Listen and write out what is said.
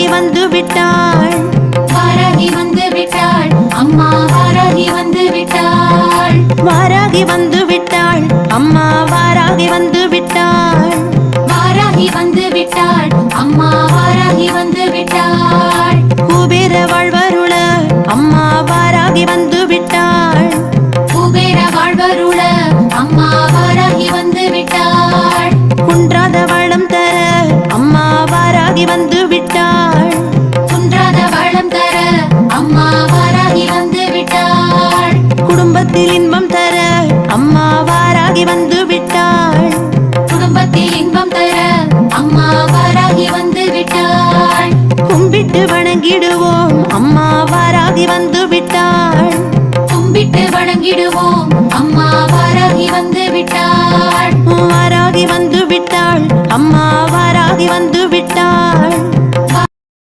வாராகி வந்து விட்டாள். வாராகி வந்து விட்டாள், அம்மா வாராகி வந்து விட்டாள். வாராகி வந்து விட்டாள், அம்மா வாராகி வந்து விட்டாள். வாராகி வந்து விட்டாள், அம்மா வாராகி வந்து விட்டாள். குபேர வாழ்வருள அம்மா வாராகி வந்து விட்டாள். குபேர வாழ்வருள அம்மா வாராகி வந்து விட்டாள். குன்றாத வளம் தர அம்மா வாராகி வந்து விட்டாள். குன்றாத வளம் தர அம்மா வாராகி வந்து விட்டாள். குடும்பத்தில் இன்பம் தர அம்மா வாராகி வந்து விட்டாள். குடும்பத்தில் இன்பம் தர அம்மா வாராகி வந்து விட்டாள். கும்பிட்டு வணங்கிடுவோம் அம்மா வாராகி வந்து விட்டாள். கும்பிட்டு வணங்கிடுவோம் அம்மா வாராகி வந்து